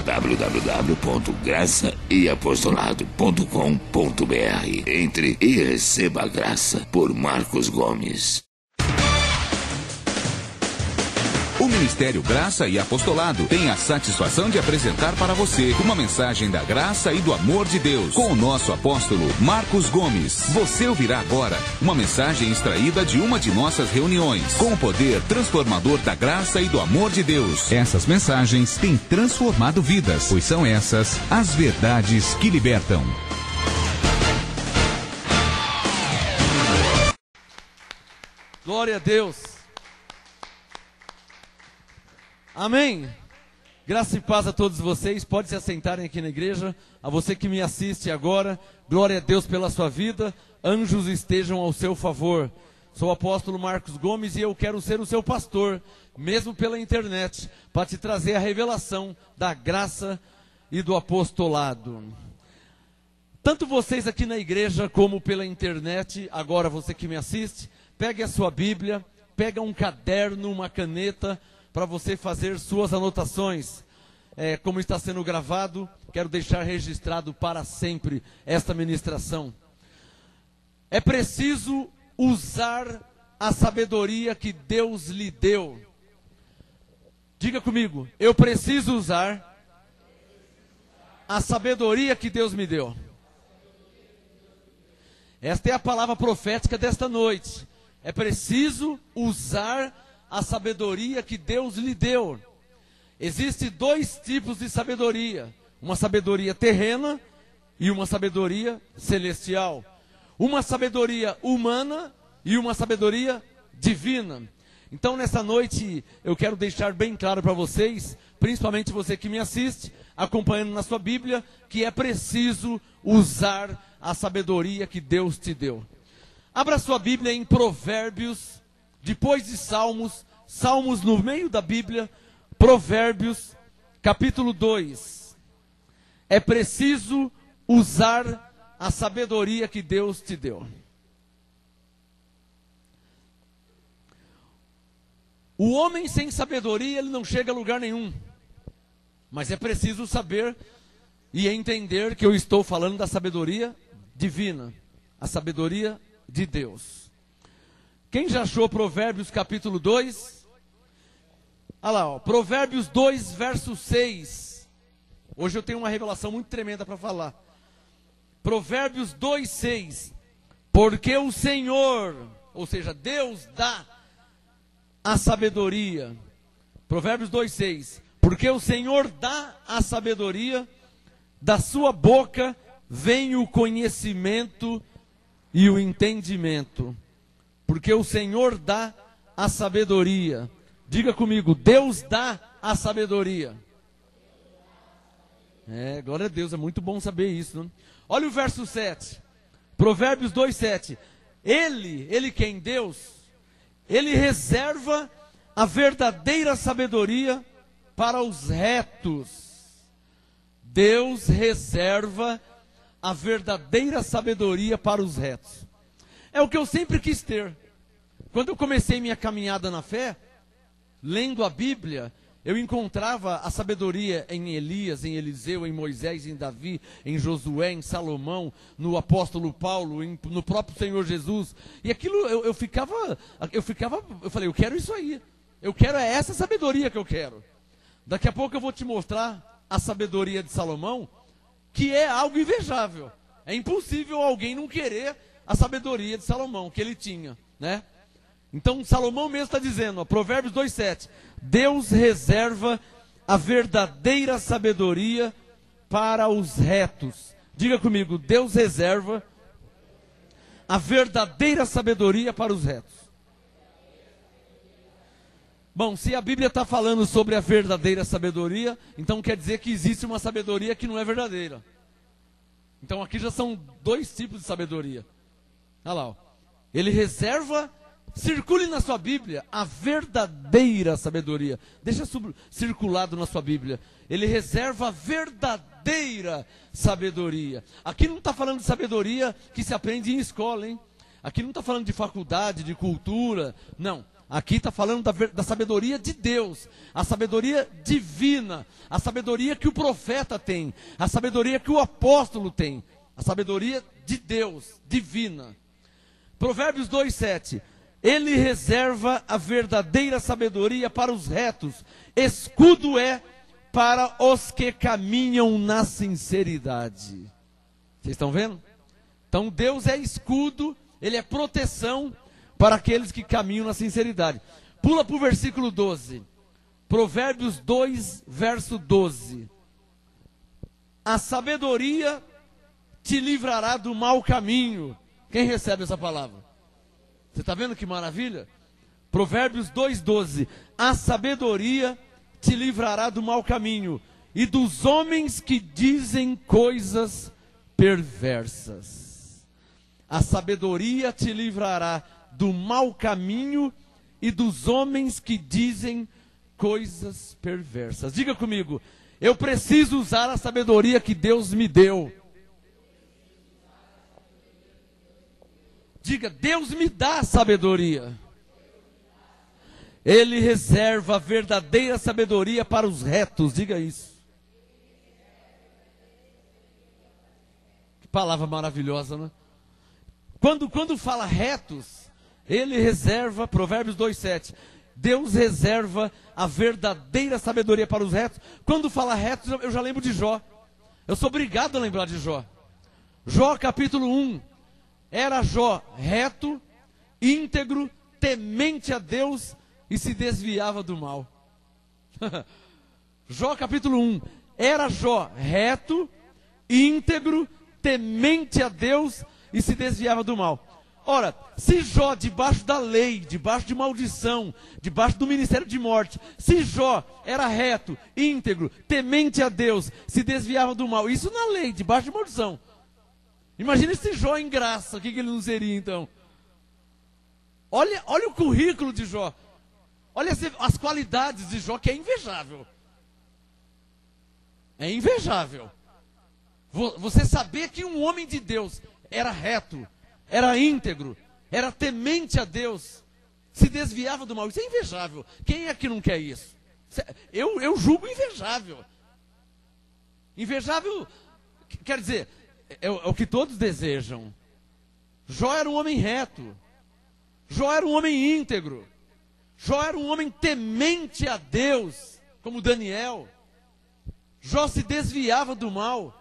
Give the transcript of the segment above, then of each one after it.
www.graçaeapostolado.com.br. Entre e receba a graça por Marcos Gomes. O Ministério Graça e Apostolado tem a satisfação de apresentar para você uma mensagem da graça e do amor de Deus com o nosso apóstolo Marcos Gomes. Você ouvirá agora uma mensagem extraída de uma de nossas reuniões com o poder transformador da graça e do amor de Deus. Essas mensagens têm transformado vidas, pois são essas as verdades que libertam. Glória a Deus. Amém. Graça e paz a todos vocês. Pode se assentarem aqui na igreja. A você que me assiste agora, glória a Deus pela sua vida. Anjos estejam ao seu favor. Sou o apóstolo Marcos Gomes e eu quero ser o seu pastor, mesmo pela internet, para te trazer a revelação da graça e do apostolado. Tanto vocês aqui na igreja como pela internet, agora você que me assiste, pegue a sua Bíblia, pega um caderno, uma caneta, para você fazer suas anotações. Como está sendo gravado, quero deixar registrado para sempre esta ministração. É preciso usar a sabedoria que Deus lhe deu. Diga comigo, eu preciso usar a sabedoria que Deus me deu. Esta é a palavra profética desta noite. É preciso usar a sabedoria que Deus lhe deu. Existem dois tipos de sabedoria: uma sabedoria terrena e uma sabedoria celestial. Uma sabedoria humana e uma sabedoria divina. Então nessa noite eu quero deixar bem claro para vocês, principalmente você que me assiste, acompanhando na sua Bíblia, que é preciso usar a sabedoria que Deus te deu. Abra sua Bíblia em Provérbios, depois de Salmos no meio da Bíblia, Provérbios, capítulo 2. É preciso usar a sabedoria que Deus te deu. O homem sem sabedoria, ele não chega a lugar nenhum. Mas é preciso saber e entender que eu estou falando da sabedoria divina, a sabedoria de Deus. Quem já achou Provérbios capítulo 2? Olha lá, ó, Provérbios 2, verso 6. Hoje eu tenho uma revelação muito tremenda para falar. Provérbios 2, 6. Porque o Senhor, ou seja, Deus dá a sabedoria. Provérbios 2, 6. Porque o Senhor dá a sabedoria, da sua boca vem o conhecimento e o entendimento. Porque o Senhor dá a sabedoria. Diga comigo, Deus dá a sabedoria. Glória a Deus, é muito bom saber isso, né? Olha o verso 7. Provérbios 2, 7. Ele quem? Deus, ele reserva a verdadeira sabedoria para os retos. Deus reserva a verdadeira sabedoria para os retos. É o que eu sempre quis ter. Quando eu comecei minha caminhada na fé, lendo a Bíblia, eu encontrava a sabedoria em Elias, em Eliseu, em Moisés, em Davi, em Josué, em Salomão, no apóstolo Paulo, no próprio Senhor Jesus. E aquilo eu falei, eu quero isso aí. Essa sabedoria que eu quero. Daqui a pouco eu vou te mostrar a sabedoria de Salomão, que é algo invejável. É impossível alguém não querer a sabedoria de Salomão, que ele tinha, né? Então Salomão mesmo está dizendo, ó, Provérbios 2,7, Deus reserva a verdadeira sabedoria para os retos. Diga comigo, Deus reserva a verdadeira sabedoria para os retos. Bom, se a Bíblia está falando sobre a verdadeira sabedoria, então quer dizer que existe uma sabedoria que não é verdadeira. Então aqui já são dois tipos de sabedoria. Olha lá, ó. Ele reserva, circule na sua Bíblia, a verdadeira sabedoria. Deixa circulado na sua Bíblia. Ele reserva a verdadeira sabedoria. Aqui não está falando de sabedoria que se aprende em escola, hein? Aqui não está falando de faculdade, de cultura. Não. Aqui está falando da sabedoria de Deus, a sabedoria divina, a sabedoria que o profeta tem, a sabedoria que o apóstolo tem, a sabedoria de Deus, divina. Provérbios 2:7. Ele reserva a verdadeira sabedoria para os retos, escudo é para os que caminham na sinceridade. Vocês estão vendo? Então Deus é escudo, Ele é proteção para aqueles que caminham na sinceridade. Pula para o versículo 12. Provérbios 2, verso 12. A sabedoria te livrará do mau caminho. Quem recebe essa palavra? Você está vendo que maravilha? Provérbios 2:12. A sabedoria te livrará do mau caminho e dos homens que dizem coisas perversas. A sabedoria te livrará do mau caminho e dos homens que dizem coisas perversas. Diga comigo, eu preciso usar a sabedoria que Deus me deu. Diga, Deus me dá sabedoria. Ele reserva a verdadeira sabedoria para os retos. Diga isso. Que palavra maravilhosa, né? Quando fala retos, Ele reserva, Provérbios 2:7. Deus reserva a verdadeira sabedoria para os retos. Quando fala retos, eu já lembro de Jó. Eu sou obrigado a lembrar de Jó. Jó capítulo 1. Era Jó reto, íntegro, temente a Deus e se desviava do mal. Jó capítulo 1. Era Jó reto, íntegro, temente a Deus e se desviava do mal. Ora, se Jó, debaixo da lei, debaixo de maldição, debaixo do ministério de morte, se Jó era reto, íntegro, temente a Deus, se desviava do mal, isso na lei, debaixo de maldição. Imagina esse Jó em graça, o que ele não seria então? Olha o currículo de Jó. Olha as qualidades de Jó, que é invejável. É invejável. Você saber que um homem de Deus era reto, era íntegro, era temente a Deus, se desviava do mal. Isso é invejável. Quem é que não quer isso? Eu julgo invejável. Invejável, quer dizer, é o que todos desejam. Jó era um homem reto. Jó era um homem íntegro. Jó era um homem temente a Deus, como Daniel. Jó se desviava do mal.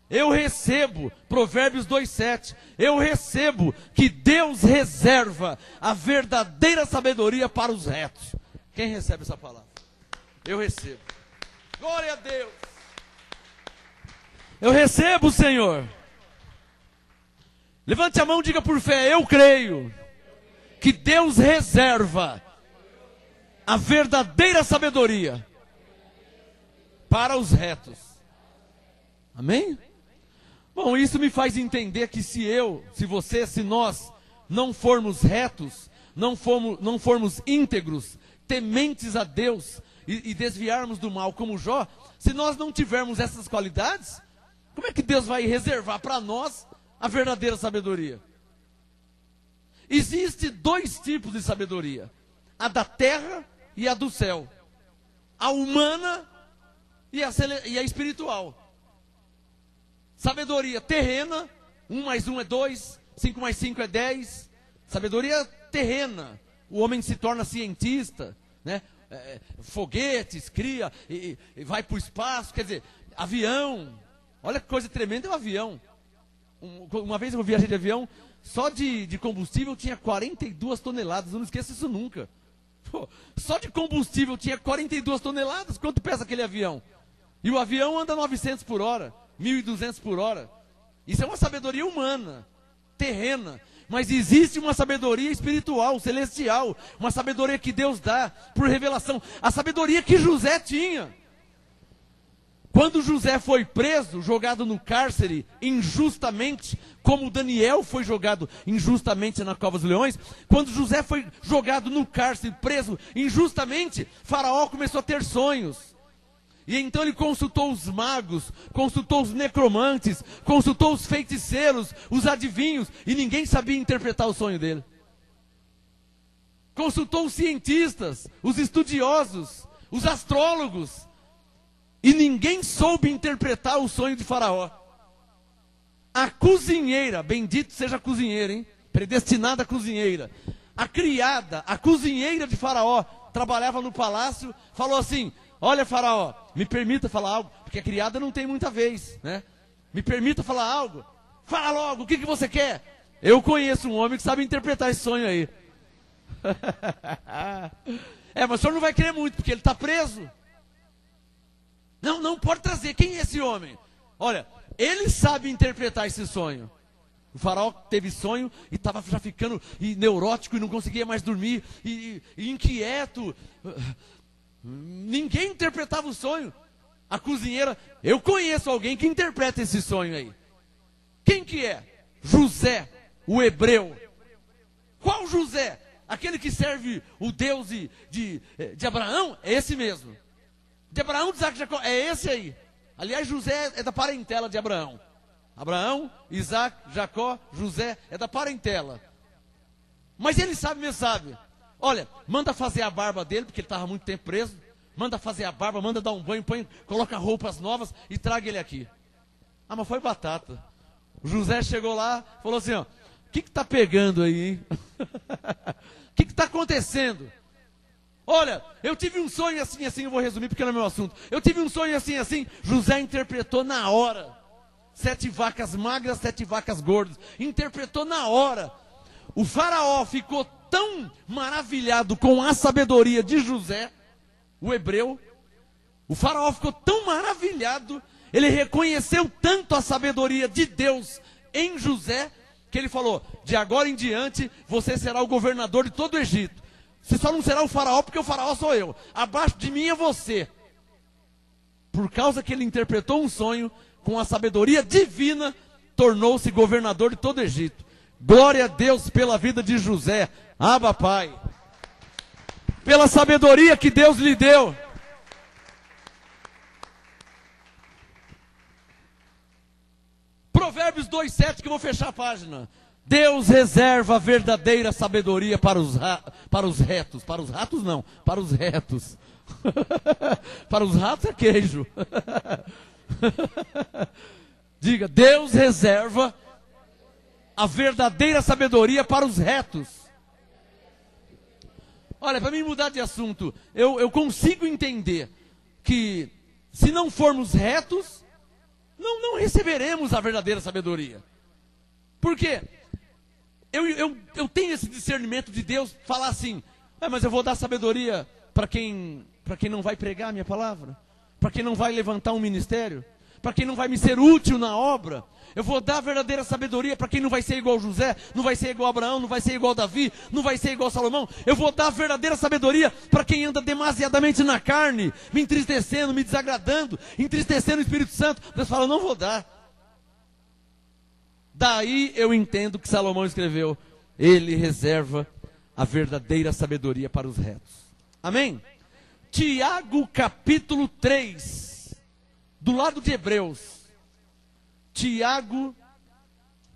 Eu recebo, Provérbios 2:7, eu recebo que Deus reserva a verdadeira sabedoria para os retos. Quem recebe essa palavra? Eu recebo. Glória a Deus. Eu recebo, Senhor. Levante a mão e diga por fé, eu creio que Deus reserva a verdadeira sabedoria para os retos. Amém? Bom, isso me faz entender que se você, se nós não formos retos, não formos íntegros, tementes a Deus e desviarmos do mal como Jó, se nós não tivermos essas qualidades, como é que Deus vai reservar para nós a verdadeira sabedoria? Existem dois tipos de sabedoria: a da terra e a do céu, a humana e a espiritual. Sabedoria terrena, 1 mais 1 é 2, 5 mais 5 é 10. Sabedoria terrena, o homem se torna cientista, né? Foguetes, cria, e vai para o espaço, quer dizer, avião. Olha que coisa tremenda é o avião. Uma vez eu viajei de avião, só de combustível tinha 42 toneladas, eu não esqueço isso nunca. Pô, só de combustível tinha 42 toneladas, quanto pesa aquele avião? E o avião anda 900 por hora, 1.200 por hora. Isso é uma sabedoria humana, terrena. Mas existe uma sabedoria espiritual, celestial, uma sabedoria que Deus dá por revelação. A sabedoria que José tinha. Quando José foi preso, jogado no cárcere injustamente, como Daniel foi jogado injustamente na cova dos leões, quando José foi jogado no cárcere, preso injustamente, Faraó começou a ter sonhos. E então ele consultou os magos, consultou os necromantes, consultou os feiticeiros, os adivinhos, e ninguém sabia interpretar o sonho dele. consultou os cientistas, os estudiosos, os astrólogos, e ninguém soube interpretar o sonho de Faraó. A cozinheira, bendito seja a cozinheira, hein? Predestinada cozinheira. A criada, a cozinheira de Faraó, trabalhava no palácio, falou assim: olha, Faraó, me permita falar algo, porque a criada não tem muita vez, né? Me permita falar algo. Fala logo, o que você quer? Eu conheço um homem que sabe interpretar esse sonho aí. Mas o senhor não vai querer muito, porque ele está preso. Não, pode trazer. Quem é esse homem? Olha, ele sabe interpretar esse sonho. O Faraó teve sonho e estava já ficando neurótico e não conseguia mais dormir, e inquieto. Ninguém interpretava o sonho. A cozinheira: eu conheço alguém que interpreta esse sonho aí. Quem que é? José, o hebreu. Qual José? Aquele que serve o Deus de Abraão? É esse mesmo. De Abraão, de Isaac e Jacó, é esse aí. Aliás, José é da parentela de Abraão. Abraão, Isaac, Jacó, José é da parentela. Mas ele sabe mesmo, sabe. Olha, manda fazer a barba dele, porque ele estava muito tempo preso. Manda fazer a barba, manda dar um banho, coloca roupas novas e traga ele aqui. Mas foi batata. O José chegou lá, falou assim: ó, o que está pegando aí, hein? O que está acontecendo? Olha, eu tive um sonho assim, assim, eu vou resumir porque não é meu assunto. Eu tive um sonho assim, assim. José interpretou na hora. 7 vacas magras, 7 vacas gordas. Interpretou na hora. O Faraó ficou tão maravilhado com a sabedoria de José, o hebreu. O Faraó ficou tão maravilhado, ele reconheceu tanto a sabedoria de Deus em José, que ele falou: de agora em diante, você será o governador de todo o Egito. Você só não será o Faraó, porque o Faraó sou eu. Abaixo de mim é você. Por causa que ele interpretou um sonho, com a sabedoria divina, tornou-se governador de todo o Egito. Glória a Deus pela vida de José. Abba, Pai. Pela sabedoria que Deus lhe deu. Provérbios 2:7, que eu vou fechar a página. Deus reserva a verdadeira sabedoria para os retos. Para os ratos não, para os retos. Para os ratos é queijo. Diga: Deus reserva a verdadeira sabedoria para os retos. Olha, para mim mudar de assunto, eu consigo entender que se não formos retos, não receberemos a verdadeira sabedoria. Por quê? Eu tenho esse discernimento de Deus falar assim: mas eu vou dar sabedoria para quem não vai pregar a minha palavra, para quem não vai levantar um ministério, para quem não vai me ser útil na obra. Eu vou dar a verdadeira sabedoria para quem não vai ser igual José, não vai ser igual Abraão, não vai ser igual Davi, não vai ser igual Salomão. Eu vou dar a verdadeira sabedoria para quem anda demasiadamente na carne, me entristecendo, me desagradando, entristecendo o Espírito Santo. Deus fala: não vou dar. Daí eu entendo que Salomão escreveu: ele reserva a verdadeira sabedoria para os retos. Amém? Tiago capítulo 3, do lado de Hebreus. Tiago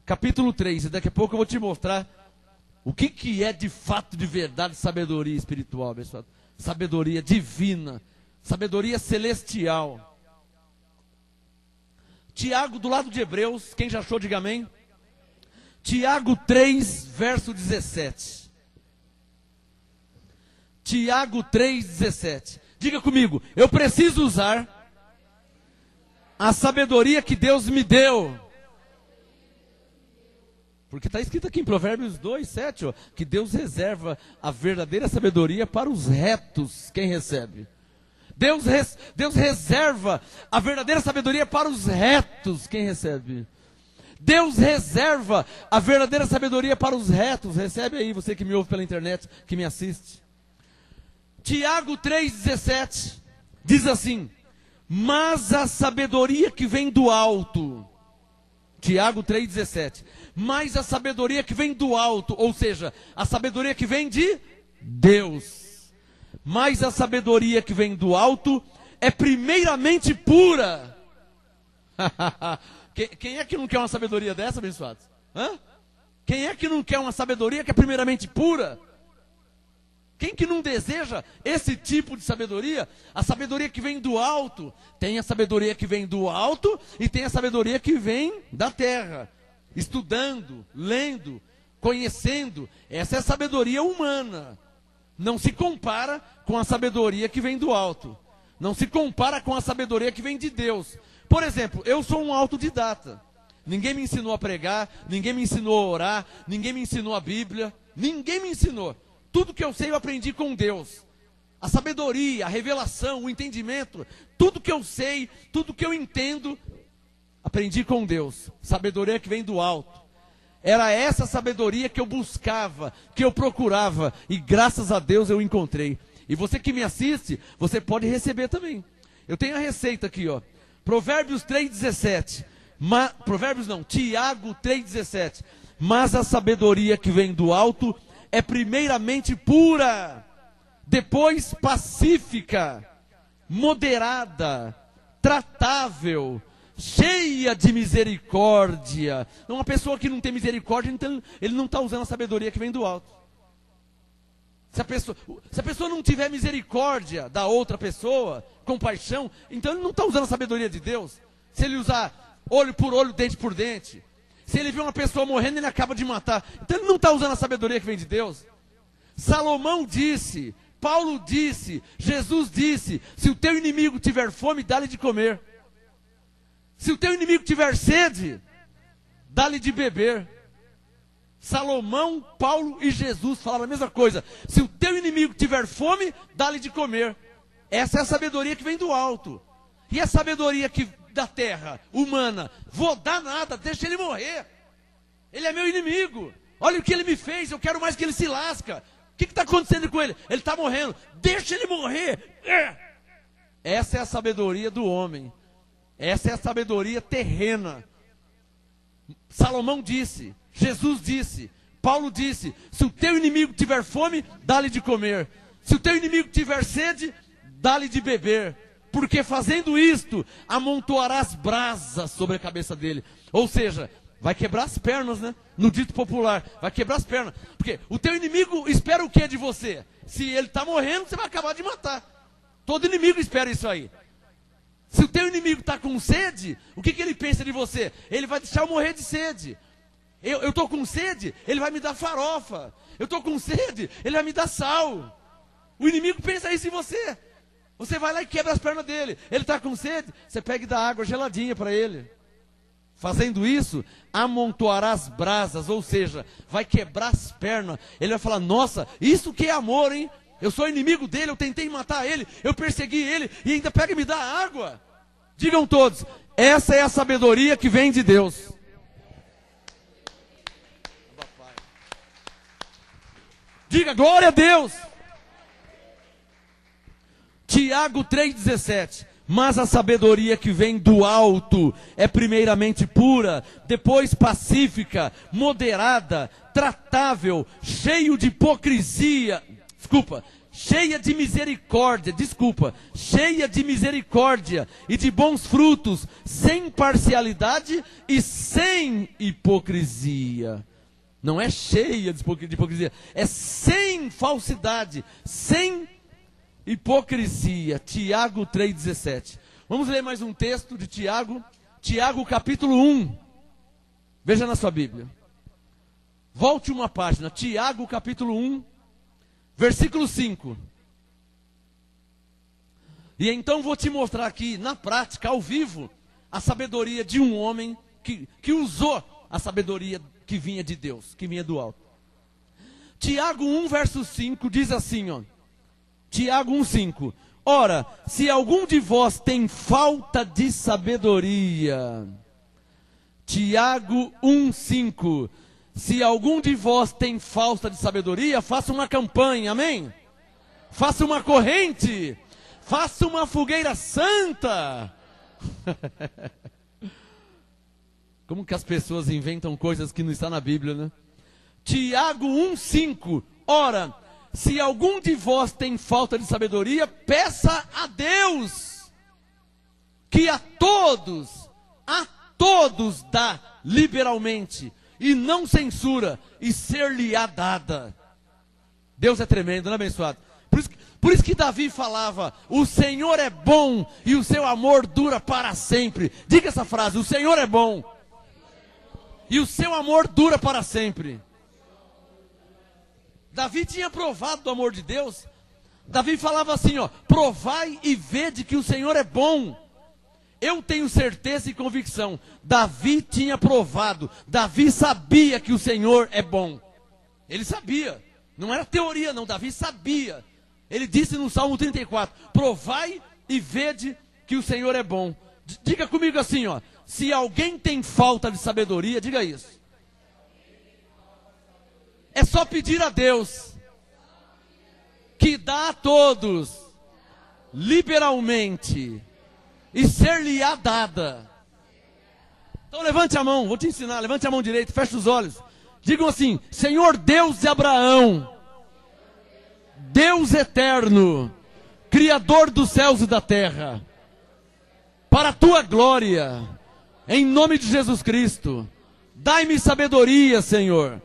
capítulo 3, e daqui a pouco eu vou te mostrar o que é de fato, de verdade, sabedoria espiritual, pessoal. Sabedoria divina, sabedoria celestial. Tiago, do lado de Hebreus, quem já achou, diga amém. Tiago 3, verso 17. Tiago 3, 17. Diga comigo: eu preciso usar a sabedoria que Deus me deu. Porque está escrito aqui em Provérbios 2, 7, ó, que Deus reserva a verdadeira sabedoria para os retos. Quem recebe? Deus reserva a verdadeira sabedoria para os retos. Quem recebe? Deus reserva a verdadeira sabedoria para os retos. Recebe aí, você que me ouve pela internet, que me assiste. Tiago 3,17 diz assim: mas a sabedoria que vem do alto. Tiago 3,17. Mas a sabedoria que vem do alto, ou seja, a sabedoria que vem de Deus. Mas a sabedoria que vem do alto é primeiramente pura. Quem é que não quer uma sabedoria dessa, abençoados? Quem é que não quer uma sabedoria que é primeiramente pura? Quem que não deseja esse tipo de sabedoria? A sabedoria que vem do alto. Tem a sabedoria que vem do alto e tem a sabedoria que vem da terra. Estudando, lendo, conhecendo. Essa é a sabedoria humana. Não se compara com a sabedoria que vem do alto. Não se compara com a sabedoria que vem de Deus. Por exemplo, eu sou um autodidata. Ninguém me ensinou a pregar, ninguém me ensinou a orar, ninguém me ensinou a Bíblia, ninguém me ensinou. Tudo que eu sei eu aprendi com Deus. A sabedoria, a revelação, o entendimento, tudo que eu sei, tudo que eu entendo, aprendi com Deus. Sabedoria que vem do alto. Era essa sabedoria que eu buscava, que eu procurava, e graças a Deus eu encontrei. E você que me assiste, você pode receber também. Eu tenho a receita aqui, ó. Provérbios 3,17. Tiago 3,17. Mas a sabedoria que vem do alto é primeiramente pura, depois pacífica, moderada, tratável, cheia de misericórdia. Uma pessoa que não tem misericórdia, então ele não está usando a sabedoria que vem do alto. Se a pessoa não tiver misericórdia da outra pessoa, compaixão, então ele não está usando a sabedoria de Deus. Se ele usar olho por olho, dente por dente, se ele vê uma pessoa morrendo, ele acaba de matar, então ele não está usando a sabedoria que vem de Deus. Salomão disse, Paulo disse, Jesus disse: se o teu inimigo tiver fome, dá-lhe de comer. Se o teu inimigo tiver sede, dá-lhe de beber. Salomão, Paulo e Jesus falaram a mesma coisa. Se o teu inimigo tiver fome, dá-lhe de comer. Essa é a sabedoria que vem do alto. E a sabedoria que da terra, humana, vou dar nada, deixa ele morrer. Ele é meu inimigo. Olha o que ele me fez, eu quero mais que ele se lasca. O que está acontecendo com ele? Ele está morrendo. Deixa ele morrer. Essa é a sabedoria do homem. Essa é a sabedoria terrena. Salomão disse, Jesus disse, Paulo disse: se o teu inimigo tiver fome, dá-lhe de comer. Se o teu inimigo tiver sede, dá-lhe de beber. Porque fazendo isto, amontoarás brasas sobre a cabeça dele. Ou seja, vai quebrar as pernas, né? No dito popular, vai quebrar as pernas. Porque o teu inimigo espera o que de você? Se ele está morrendo, você vai acabar de matar. Todo inimigo espera isso aí. Se o teu inimigo está com sede, o que ele pensa de você? Ele vai deixar eu morrer de sede. Eu estou com sede, ele vai me dar farofa. Eu estou com sede, ele vai me dar sal. O inimigo pensa isso em você. Você vai lá e quebra as pernas dele. Ele está com sede, você pega e dá água geladinha para ele. Fazendo isso, amontoarás brasas, ou seja, vai quebrar as pernas. Ele vai falar: nossa, isso que é amor, hein? Eu sou inimigo dele, eu tentei matar ele, eu persegui ele e ainda pega e me dá água. Digam todos: essa é a sabedoria que vem de Deus. Diga glória a Deus. Tiago 3,17. Mas a sabedoria que vem do alto é primeiramente pura, depois pacífica, moderada, tratável, cheia de misericórdia e de bons frutos, sem parcialidade e sem hipocrisia. Não é cheia de hipocrisia, é sem falsidade, sem hipocrisia. Tiago 3,17. Vamos ler mais um texto de Tiago. Tiago capítulo 1. Veja na sua Bíblia. Volte uma página. Tiago capítulo 1, versículo 5. E então vou te mostrar aqui, na prática, ao vivo, a sabedoria de um homem que usou a sabedoria que vinha de Deus, que vinha do alto. Tiago 1, verso 5 diz assim, ó. Tiago 1,5. Ora, se algum de vós tem falta de sabedoria. Tiago 1,5. Se algum de vós tem falta de sabedoria, faça uma campanha, amém? Faça uma corrente. Faça uma fogueira santa. Como que as pessoas inventam coisas que não estão na Bíblia, né? Tiago 1,5. Ora, se algum de vós tem falta de sabedoria, peça a Deus, que a todos dá liberalmente, e não censura, e ser-lhe-á dada. Deus é tremendo, não é, abençoado? Por isso que Davi falava, o Senhor é bom e o seu amor dura para sempre. Diga essa frase, o Senhor é bom e o seu amor dura para sempre. Davi tinha provado do amor de Deus. Davi falava assim, ó, provai e vede que o Senhor é bom. Eu tenho certeza e convicção, Davi tinha provado, Davi sabia que o Senhor é bom. Ele sabia, não era teoria não, Davi sabia. Ele disse no Salmo 34, provai e vede que o Senhor é bom. Diga comigo assim, ó, se alguém tem falta de sabedoria, diga isso. É só pedir a Deus, que dá a todos, liberalmente, e ser-lhe-á dada. Então levante a mão, vou te ensinar, levante a mão direita, feche os olhos. Digam assim, Senhor Deus de Abraão, Deus eterno, Criador dos céus e da terra, para a tua glória, em nome de Jesus Cristo, dai-me sabedoria, Senhor,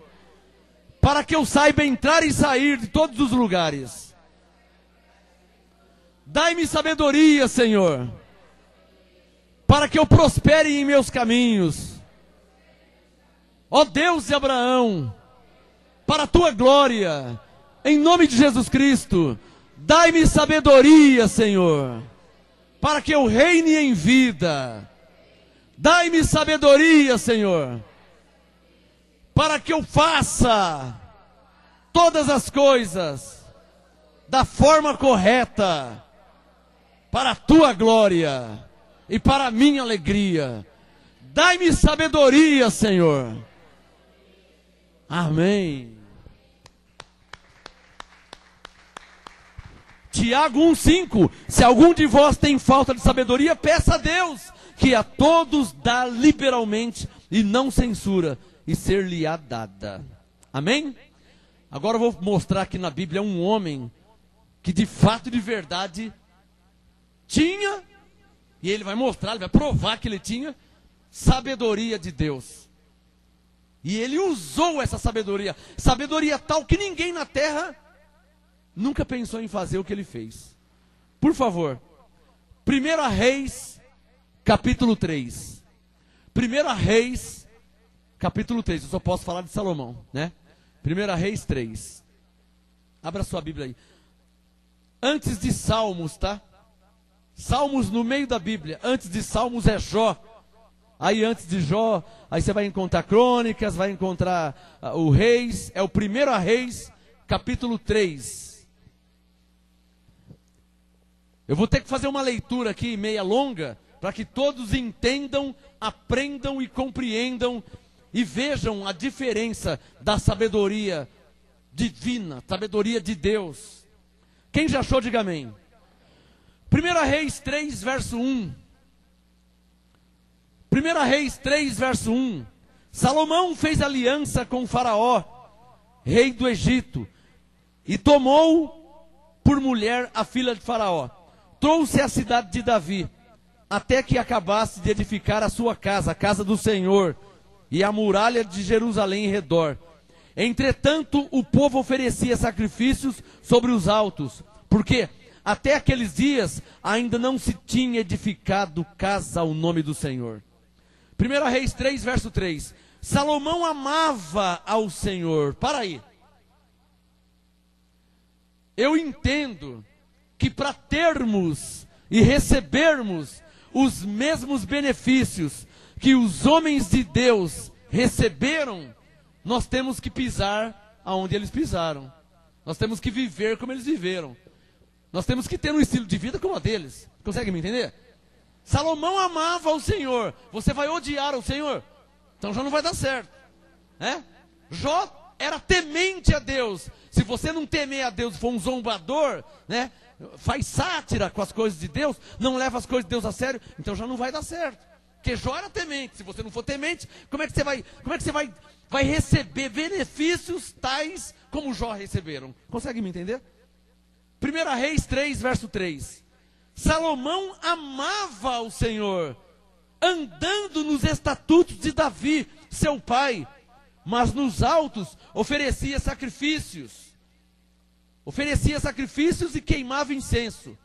para que eu saiba entrar e sair de todos os lugares. Dai-me sabedoria, Senhor, para que eu prospere em meus caminhos. Ó Deus de Abraão, para a tua glória, em nome de Jesus Cristo, dai-me sabedoria, Senhor, para que eu reine em vida. Dai-me sabedoria, Senhor, para que eu faça todas as coisas da forma correta, para a tua glória e para a minha alegria. Dai-me sabedoria, Senhor. Amém. Tiago 1,5, se algum de vós tem falta de sabedoria, peça a Deus, que a todos dá liberalmente e não censura, e ser-lhe-á dada. Amém? Agora eu vou mostrar aqui na Bíblia um homem que de fato e de verdade tinha, e ele vai mostrar, ele vai provar que ele tinha sabedoria de Deus. E ele usou essa sabedoria, sabedoria tal que ninguém na terra nunca pensou em fazer o que ele fez. Por favor, 1 Reis, capítulo 3. 1 Reis, capítulo 3. Eu só posso falar de Salomão, né? 1 Reis 3. Abra sua Bíblia aí. Antes de Salmos, tá? Salmos no meio da Bíblia. Antes de Salmos é Jó. Aí antes de Jó, aí você vai encontrar Crônicas, vai encontrar o Reis. É o 1 Reis, capítulo 3. Eu vou ter que fazer uma leitura aqui meia longa, para que todos entendam, aprendam e compreendam e vejam a diferença da sabedoria divina, sabedoria de Deus. Quem já achou, diga amém. 1 Reis 3, verso 1. 1 Reis 3, verso 1. Salomão fez aliança com Faraó, rei do Egito, e tomou por mulher a filha de Faraó. Trouxe a cidade de Davi, até que acabasse de edificar a sua casa, a casa do Senhor, e a muralha de Jerusalém em redor. Entretanto, o povo oferecia sacrifícios sobre os altos, porque até aqueles dias ainda não se tinha edificado casa ao nome do Senhor. 1 Reis 3, verso 3. Salomão amava ao Senhor. Para aí. Eu entendo que para termos e recebermos os mesmos benefícios que os homens de Deus receberam, nós temos que pisar aonde eles pisaram. Nós temos que viver como eles viveram. Nós temos que ter um estilo de vida como a deles. Consegue me entender? Salomão amava o Senhor. Você vai odiar o Senhor? Então já não vai dar certo. Né? Jó era temente a Deus. Se você não temer a Deus, for um zombador, né? Faz sátira com as coisas de Deus, não leva as coisas de Deus a sério, então já não vai dar certo. Porque Jó era temente. Se você não for temente, como é que você vai receber benefícios tais como Jó receberam? Consegue me entender? 1 Reis 3, verso 3. Salomão amava o Senhor, andando nos estatutos de Davi, seu pai, mas nos altos oferecia sacrifícios. oferecia sacrifícios e queimava incenso.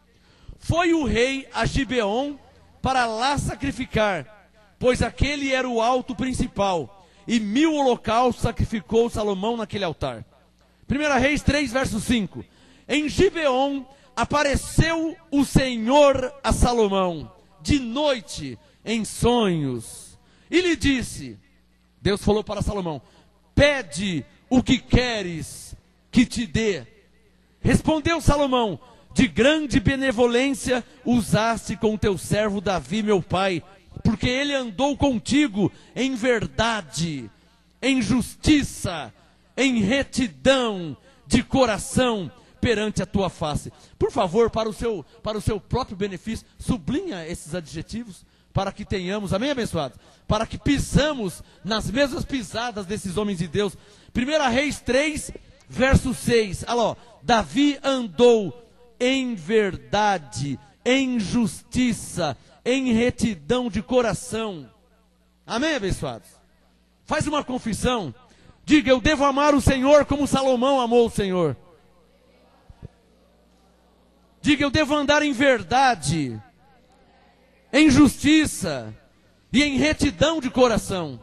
Foi o rei a Gibeon para lá sacrificar, pois aquele era o alto principal, e 1000 holocaustos sacrificou Salomão naquele altar. 1 Reis 3, verso 5. Em Gibeon apareceu o Senhor a Salomão, de noite, em sonhos, e lhe disse, Deus falou para Salomão, pede o que queres que te dê. Respondeu Salomão, de grande benevolência usaste com teu servo Davi, meu pai, porque ele andou contigo em verdade, em justiça, em retidão de coração perante a tua face. Por favor, para o seu próprio benefício, sublinha esses adjetivos, para que tenhamos, amém, abençoados? Para que pisamos nas mesmas pisadas desses homens de Deus. 1 Reis 3, verso 6, olha lá, Davi andou em verdade, em justiça, em retidão de coração. Amém, abençoados? Faz uma confissão. Diga, eu devo amar o Senhor como Salomão amou o Senhor. Diga, eu devo andar em verdade, em justiça e em retidão de coração.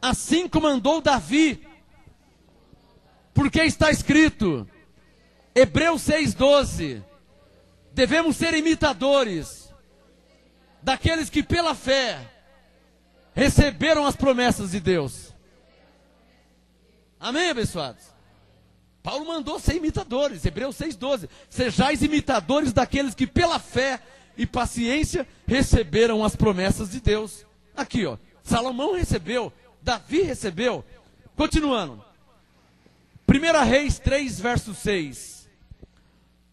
Assim como andou Davi. Porque está escrito, Hebreus 6,12, devemos ser imitadores daqueles que pela fé receberam as promessas de Deus. Amém, abençoados? Paulo mandou ser imitadores, Hebreus 6,12, sejais imitadores daqueles que pela fé e paciência receberam as promessas de Deus. Aqui, ó, Salomão recebeu, Davi recebeu. Continuando, 1 Reis 3, verso 6.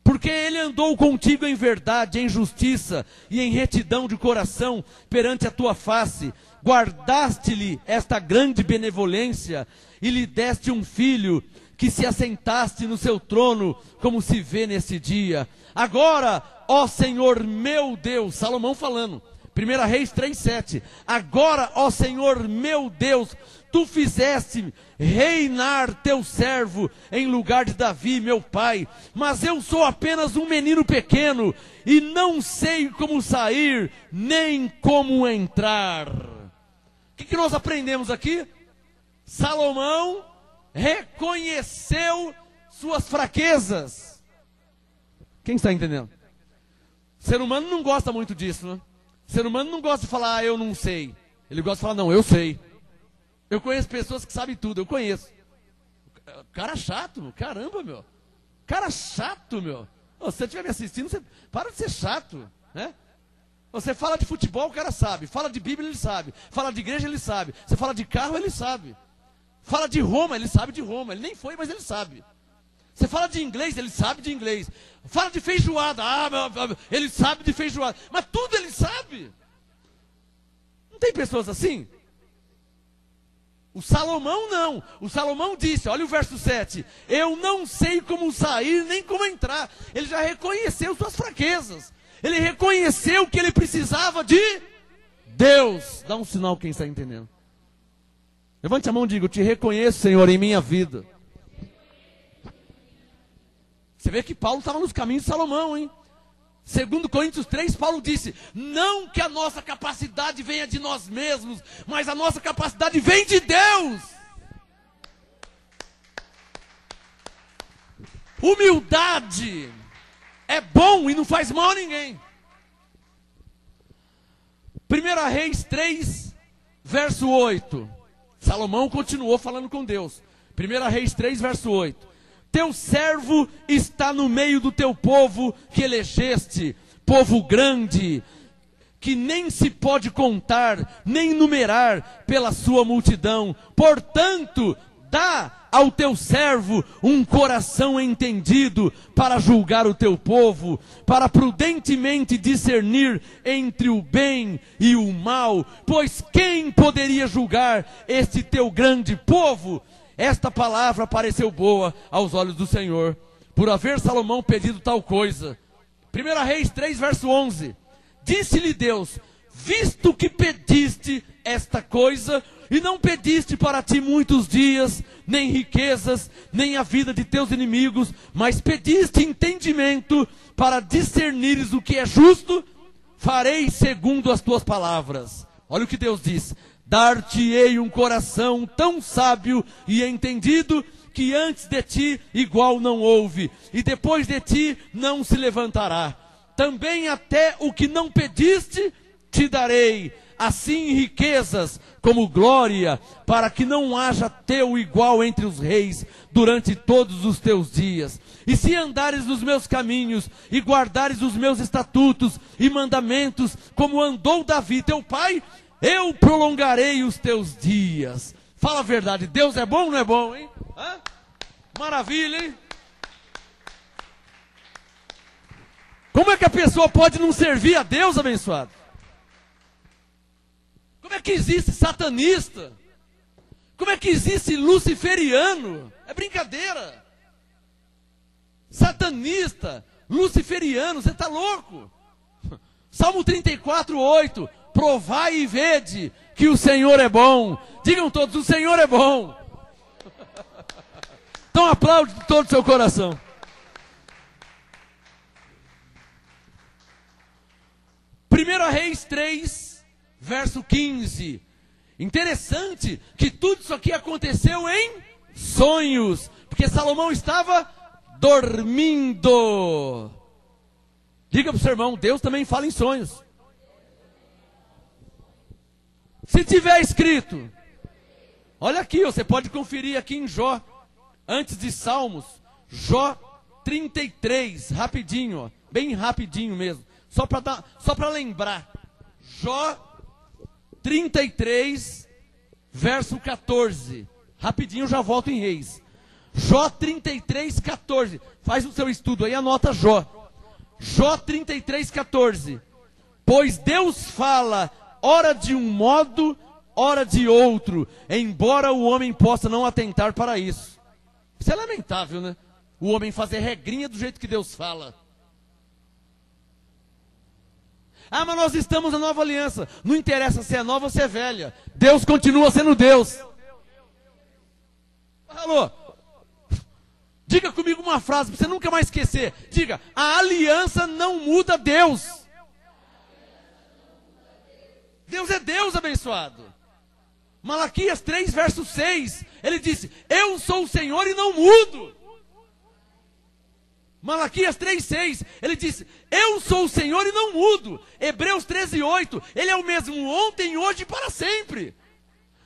Porque ele andou contigo em verdade, em justiça e em retidão de coração perante a tua face, guardaste-lhe esta grande benevolência e lhe deste um filho, que se assentaste no seu trono, como se vê nesse dia. Agora, ó Senhor meu Deus, Salomão falando, 1 Reis 3,7, agora, ó Senhor meu Deus, tu fizeste reinar teu servo em lugar de Davi, meu pai, mas eu sou apenas um menino pequeno, e não sei como sair, nem como entrar. O que nós aprendemos aqui? Salomão reconheceu suas fraquezas. Quem está entendendo? O ser humano não gosta muito disso, né? O ser humano não gosta de falar, eu não sei. Ele gosta de falar, não, eu sei. Eu conheço pessoas que sabem tudo, eu conheço. Cara chato, meu. Caramba, meu. Cara chato, meu. Se você estiver me assistindo, você para de ser chato, né? Você fala de futebol, o cara sabe. Fala de Bíblia, ele sabe. Fala de igreja, ele sabe. Você fala de carro, ele sabe. Fala de Roma, ele sabe de Roma. Ele nem foi, mas ele sabe. Você fala de inglês, ele sabe de inglês. Fala de feijoada, ele sabe de feijoada. Mas tudo ele sabe. Não tem pessoas assim? O Salomão não. O Salomão disse, olha o verso 7. Eu não sei como sair, nem como entrar. Ele já reconheceu suas fraquezas. Ele reconheceu que ele precisava de Deus. Dá um sinal quem está entendendo. Levante a mão e diga, eu te reconheço, Senhor, em minha vida. Você vê que Paulo estava nos caminhos de Salomão, hein? 2 Coríntios 3, Paulo disse, não que a nossa capacidade venha de nós mesmos, mas a nossa capacidade vem de Deus. Humildade é bom e não faz mal a ninguém. 1 Reis 3, verso 8. Salomão continuou falando com Deus. 1 Reis 3, verso 8. Teu servo está no meio do teu povo que elegeste, povo grande, que nem se pode contar, nem numerar pela sua multidão. Portanto, dá ao teu servo um coração entendido para julgar o teu povo, para prudentemente discernir entre o bem e o mal, pois quem poderia julgar este teu grande povo? Esta palavra pareceu boa aos olhos do Senhor, por haver Salomão pedido tal coisa. 1 Reis 3, verso 11. Disse-lhe Deus, visto que pediste esta coisa, e não pediste para ti muitos dias, nem riquezas, nem a vida de teus inimigos, mas pediste entendimento para discernires o que é justo, farei segundo as tuas palavras. Olha o que Deus diz: dar-te-ei um coração tão sábio e entendido, que antes de ti igual não houve, e depois de ti não se levantará. Também até o que não pediste te darei, assim riquezas como glória, para que não haja teu igual entre os reis durante todos os teus dias. E se andares nos meus caminhos e guardares os meus estatutos e mandamentos, como andou Davi teu pai, eu prolongarei os teus dias. Fala a verdade, Deus é bom ou não é bom, hein? Hã? Maravilha, hein? Como é que a pessoa pode não servir a Deus, abençoado? Como é que existe satanista? Como é que existe luciferiano? É brincadeira. Satanista, luciferiano, você está louco? Salmo 34:8, provai e vede que o Senhor é bom. Digam todos, o Senhor é bom. Então aplaude de todo o seu coração. Primeira Reis 3, verso 15. Interessante que tudo isso aqui aconteceu em sonhos, porque Salomão estava dormindo. Diga para o seu irmão, Deus também fala em sonhos. Se tiver escrito, olha aqui, você pode conferir aqui em Jó, antes de Salmos, Jó 33, rapidinho, ó, bem rapidinho mesmo, só para lembrar. Jó 33, verso 14, rapidinho eu já volto em Reis. Jó 33, 14, faz o seu estudo aí, anota Jó. Jó 33, 14, pois Deus fala, ora de um modo, ora de outro, embora o homem possa não atentar para isso. Isso é lamentável, né? O homem fazer regrinha do jeito que Deus fala. Ah, mas nós estamos na nova aliança. Não interessa se é nova ou se é velha. Deus continua sendo Deus. Alô? Diga comigo uma frase para você nunca mais esquecer. Diga, a aliança não muda Deus. Deus é Deus, abençoado. Malaquias 3, verso 6. Ele disse, eu sou o Senhor e não mudo. Malaquias 3:6, ele disse, eu sou o Senhor e não mudo. Hebreus 13:8, ele é o mesmo ontem, hoje e para sempre.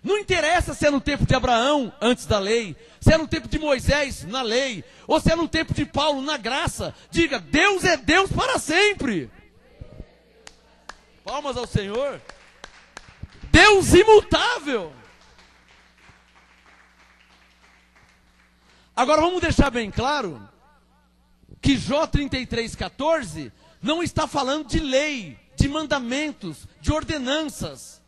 Não interessa se é no tempo de Abraão, antes da lei, se é no tempo de Moisés, na lei, ou se é no tempo de Paulo, na graça. Diga, Deus é Deus para sempre. Palmas ao Senhor. Deus imutável. Agora vamos deixar bem claro que Jó 33:14 não está falando de lei, de mandamentos, de ordenanças.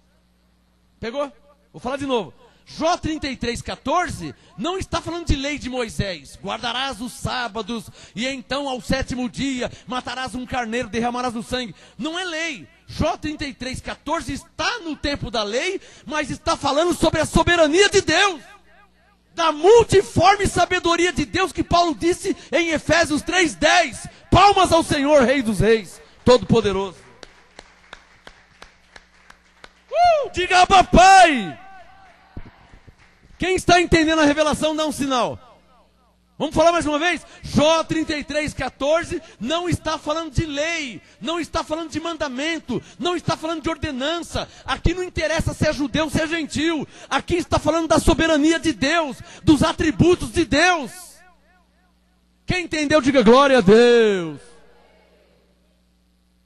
Pegou? Vou falar de novo. Jó 33:14 não está falando de lei de Moisés. Guardarás os sábados e então ao sétimo dia matarás um carneiro, derramarás o sangue. Não é lei. Jó 33:14 está no tempo da lei, mas está falando sobre a soberania de Deus. Da multiforme sabedoria de Deus que Paulo disse em Efésios 3:10. Palmas ao Senhor, Rei dos Reis, Todo-Poderoso. Diga, papai! Quem está entendendo a revelação, dá um sinal. Vamos falar mais uma vez? Jó 33:14 não está falando de lei, não está falando de mandamento, não está falando de ordenança. Aqui não interessa se é judeu ou se é gentil. Aqui está falando da soberania de Deus, dos atributos de Deus. Quem entendeu, diga glória a Deus.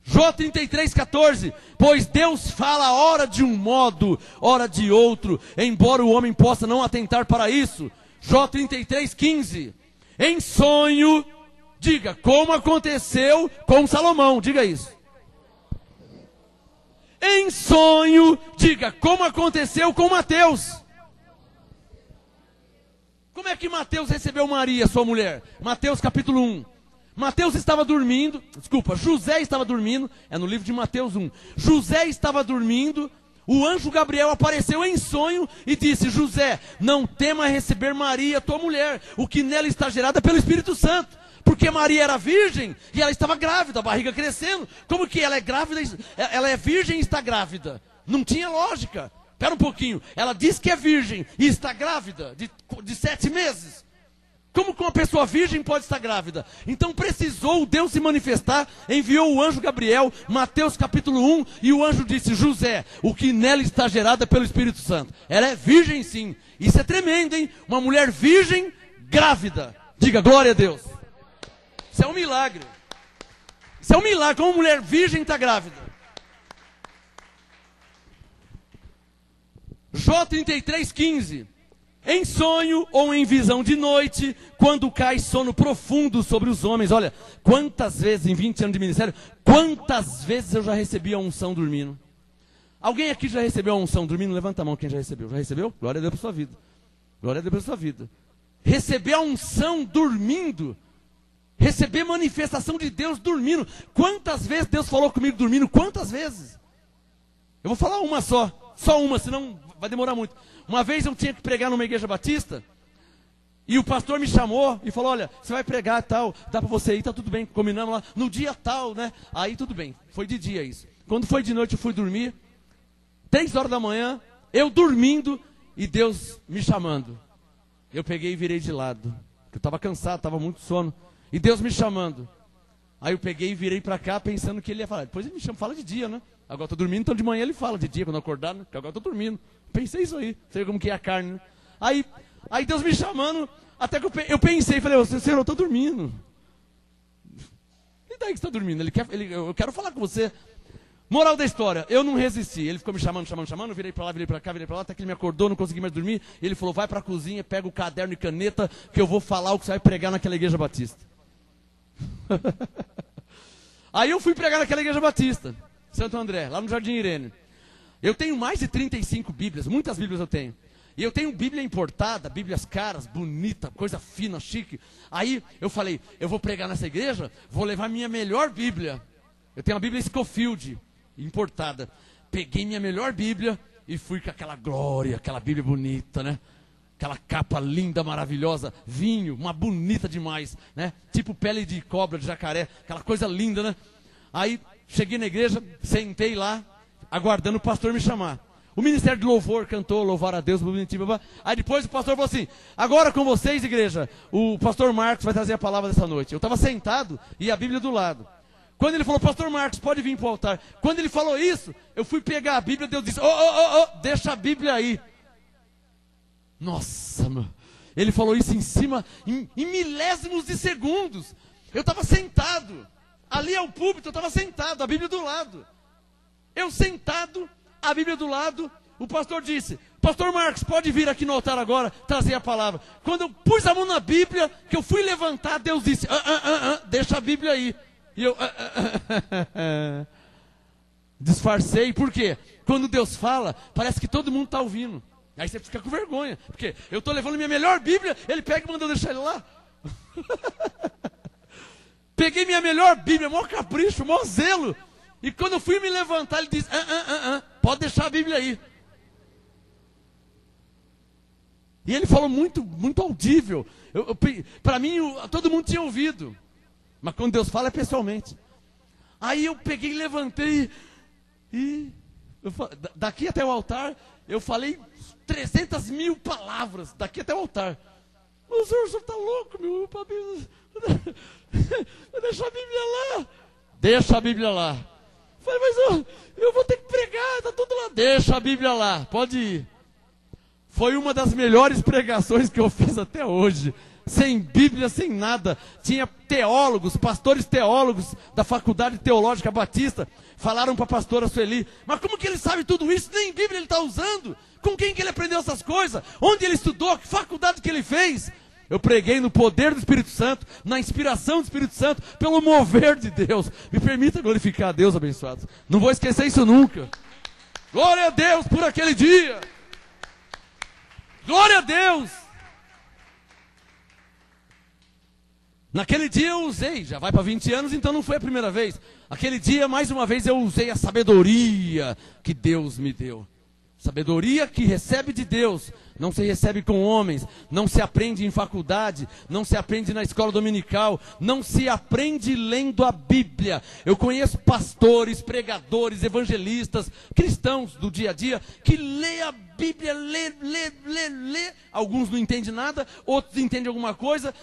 Jó 33:14, pois Deus fala ora de um modo, ora de outro, embora o homem possa não atentar para isso. Jó 33:15, em sonho, diga, como aconteceu com Salomão, diga isso. Em sonho, diga, como aconteceu com Mateus. Como é que Mateus recebeu Maria, sua mulher? Mateus capítulo 1. Mateus estava dormindo, José estava dormindo, é no livro de Mateus 1. José estava dormindo, o anjo Gabriel apareceu em sonho e disse: José, não tema receber Maria, tua mulher, o que nela está gerado é pelo Espírito Santo. Porque Maria era virgem e ela estava grávida, a barriga crescendo. Como que ela é grávida, ela é virgem e está grávida? Não tinha lógica. Espera um pouquinho, ela diz que é virgem e está grávida de 7 meses. Como que uma pessoa virgem pode estar grávida? Então precisou Deus se manifestar, enviou o anjo Gabriel, Mateus capítulo 1, e o anjo disse: José, o que nela está gerado é pelo Espírito Santo. Ela é virgem sim. Isso é tremendo, hein? Uma mulher virgem grávida. Diga glória a Deus. Isso é um milagre. Isso é um milagre, como uma mulher virgem está grávida. Jó 33:15. Em sonho ou em visão de noite, quando cai sono profundo sobre os homens. Olha, quantas vezes em 20 anos de ministério, quantas vezes eu já recebi a unção dormindo. Alguém aqui já recebeu a unção dormindo? Levanta a mão quem já recebeu. Já recebeu? Glória a Deus por sua vida. Glória a Deus por sua vida. Receber a unção dormindo. Receber manifestação de Deus dormindo. Quantas vezes Deus falou comigo dormindo? Quantas vezes? Eu vou falar uma só. Só uma, senão vai demorar muito. Uma vez eu tinha que pregar numa igreja batista. E o pastor me chamou e falou: olha, você vai pregar tal, dá para você ir, tá tudo bem. Combinamos lá, no dia tal, né? Aí tudo bem, foi de dia isso. Quando foi de noite eu fui dormir. 3 horas da manhã, eu dormindo e Deus me chamando. Eu peguei e virei de lado. Eu estava cansado, estava muito sono. E Deus me chamando. Aí eu peguei e virei para cá pensando que ele ia falar. Depois ele me chama, fala de dia, né? Agora eu tô dormindo, então de manhã ele fala de dia, quando eu acordar, né? Porque agora eu tô dormindo. Pensei isso aí, sei como que é a carne, né? Aí Deus me chamando, até que eu pensei, falei: Senhor, eu tô dormindo. E daí que você tá dormindo? Eu quero falar com você. Moral da história, eu não resisti. Ele ficou me chamando, virei pra lá, virei pra cá, virei pra lá, até que ele me acordou, não consegui mais dormir. E ele falou: vai pra cozinha, pega o caderno e caneta, que eu vou falar o que você vai pregar naquela igreja batista. Aí eu fui pregar naquela igreja batista, Santo André, lá no Jardim Irene. Eu tenho mais de 35 bíblias, muitas bíblias eu tenho. E eu tenho bíblia importada, bíblias caras, bonita, coisa fina, chique. Aí eu falei: eu vou pregar nessa igreja, vou levar minha melhor bíblia. Eu tenho uma bíblia Scofield, importada. Peguei minha melhor bíblia e fui com aquela glória, aquela bíblia bonita, né? Aquela capa linda, maravilhosa, vinho, uma bonita demais, né? Tipo pele de cobra, de jacaré, aquela coisa linda, né? Aí cheguei na igreja, sentei lá, aguardando o pastor me chamar. O ministério de louvor cantou, louvar a Deus, bonitinho. Aí depois o pastor falou assim: agora com vocês, igreja, o pastor Marcos vai trazer a palavra dessa noite. Eu estava sentado e a Bíblia do lado. Quando ele falou: pastor Marcos, pode vir para o altar. Quando ele falou isso, eu fui pegar a Bíblia, Deus disse: deixa a Bíblia aí. Nossa, meu. Ele falou isso em cima, em milésimos de segundos. Eu estava sentado. Ali é o púlpito, eu estava sentado, a Bíblia do lado. Eu sentado, a Bíblia do lado, o pastor disse: pastor Marcos, pode vir aqui no altar agora, trazer a palavra. Quando eu pus a mão na Bíblia, que eu fui levantar, Deus disse: deixa a Bíblia aí. E eu disfarcei, por quê? Quando Deus fala, parece que todo mundo está ouvindo. Aí você fica com vergonha, porque eu estou levando minha melhor Bíblia, ele pega e mandou deixar ele lá. Peguei minha melhor Bíblia, maior capricho, maior zelo. E quando eu fui me levantar, ele disse: pode deixar a Bíblia aí. E ele falou muito, muito audível. Para mim, todo mundo tinha ouvido. Mas quando Deus fala, é pessoalmente. Aí eu peguei e levantei. E daqui até o altar, eu falei 300 mil palavras. Daqui até o altar. O senhor está louco, meu. Deixa a Bíblia lá. Deixa a Bíblia lá. Falei: mas eu vou ter que pregar, está tudo lá. Deixa a Bíblia lá, pode ir. Foi uma das melhores pregações que eu fiz até hoje. Sem Bíblia, sem nada. Tinha teólogos, pastores teólogos da Faculdade Teológica Batista. Falaram para a pastora Sueli: mas como que ele sabe tudo isso? Nem Bíblia ele está usando. Com quem que ele aprendeu essas coisas? Onde ele estudou? Que faculdade que ele fez? Eu preguei no poder do Espírito Santo, na inspiração do Espírito Santo, pelo mover de Deus. Me permita glorificar a Deus, abençoados. Não vou esquecer isso nunca. Glória a Deus por aquele dia. Glória a Deus. Naquele dia eu usei, já vai para 20 anos, então não foi a primeira vez. Aquele dia, mais uma vez, eu usei a sabedoria que Deus me deu. Sabedoria que recebe de Deus, não se recebe com homens, não se aprende em faculdade, não se aprende na escola dominical, não se aprende lendo a Bíblia. Eu conheço pastores, pregadores, evangelistas, cristãos do dia a dia, que lê a Bíblia, lê. Alguns não entendem nada, outros entendem alguma coisa,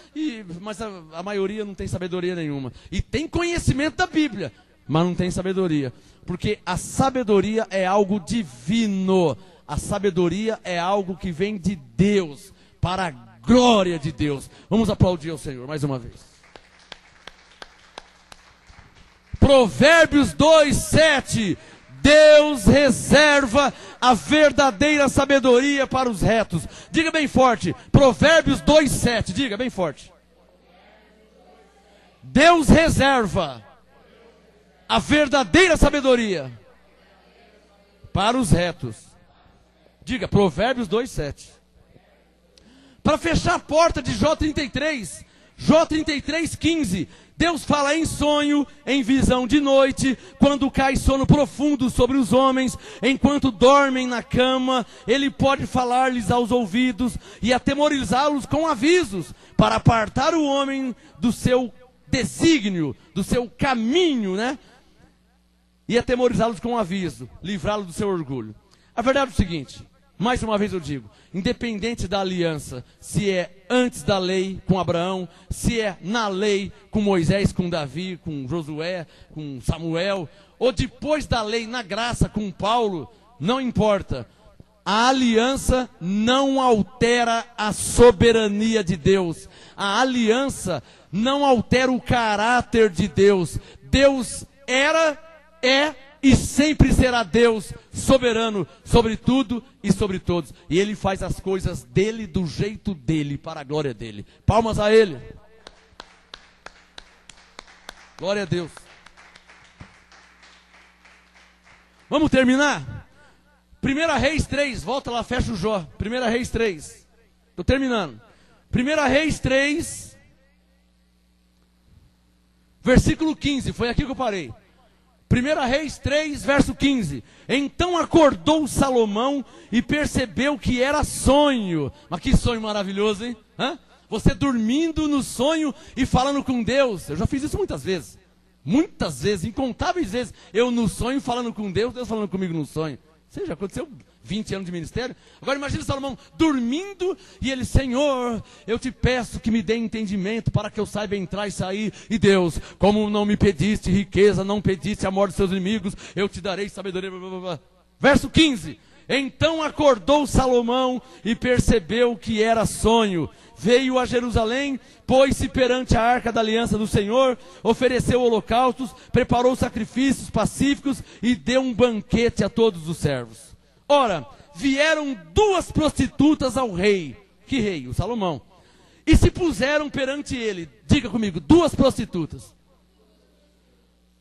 mas a maioria não tem sabedoria nenhuma. E tem conhecimento da Bíblia, mas não tem sabedoria. Porque a sabedoria é algo divino. A sabedoria é algo que vem de Deus, para a glória de Deus. Vamos aplaudir ao Senhor mais uma vez. Provérbios 2:7. Deus reserva a verdadeira sabedoria para os retos. Diga bem forte. Provérbios 2:7. Diga bem forte. Deus reserva a verdadeira sabedoria para os retos. Diga, Provérbios 2:7. Para fechar a porta de Jó 33, Jó 33:15. Deus fala em sonho, em visão de noite, quando cai sono profundo sobre os homens, enquanto dormem na cama, Ele pode falar-lhes aos ouvidos e atemorizá-los com avisos, para apartar o homem do seu desígnio, do seu caminho, né? E atemorizá-los com aviso, livrá-los do seu orgulho. A verdade é o seguinte, mais uma vez eu digo, independente da aliança, se é antes da lei com Abraão, se é na lei com Moisés, com Davi, com Josué, com Samuel, ou depois da lei na graça com Paulo, não importa. A aliança não altera a soberania de Deus. A aliança não altera o caráter de Deus. Deus era, é e sempre será Deus soberano sobre tudo e sobre todos. E Ele faz as coisas dele do jeito dele, para a glória dele. Palmas a Ele. Glória a Deus. Vamos terminar? 1 Reis 3, volta lá, fecha o Jó. 1 Reis 3. Estou terminando. 1 Reis 3, versículo 15, foi aqui que eu parei. 1 Reis 3, verso 15. Então acordou Salomão e percebeu que era sonho. Mas que sonho maravilhoso, hein? Hã? Você dormindo no sonho e falando com Deus. Eu já fiz isso muitas vezes. Muitas vezes, incontáveis vezes. Eu no sonho falando com Deus, Deus falando comigo no sonho. Isso já aconteceu 20 anos de ministério. Agora imagine Salomão dormindo e ele, Senhor, eu te peço que me dê entendimento para que eu saiba entrar e sair. E Deus, como não me pediste riqueza, não pediste a morte dos seus inimigos, eu te darei sabedoria. Blá, blá, blá. Verso 15. Então acordou Salomão e percebeu que era sonho. Veio a Jerusalém, pôs-se perante a arca da aliança do Senhor, ofereceu holocaustos, preparou sacrifícios pacíficos e deu um banquete a todos os servos. Ora, vieram 2 prostitutas ao rei. Que rei? O Salomão. E se puseram perante ele. Diga comigo, 2 prostitutas.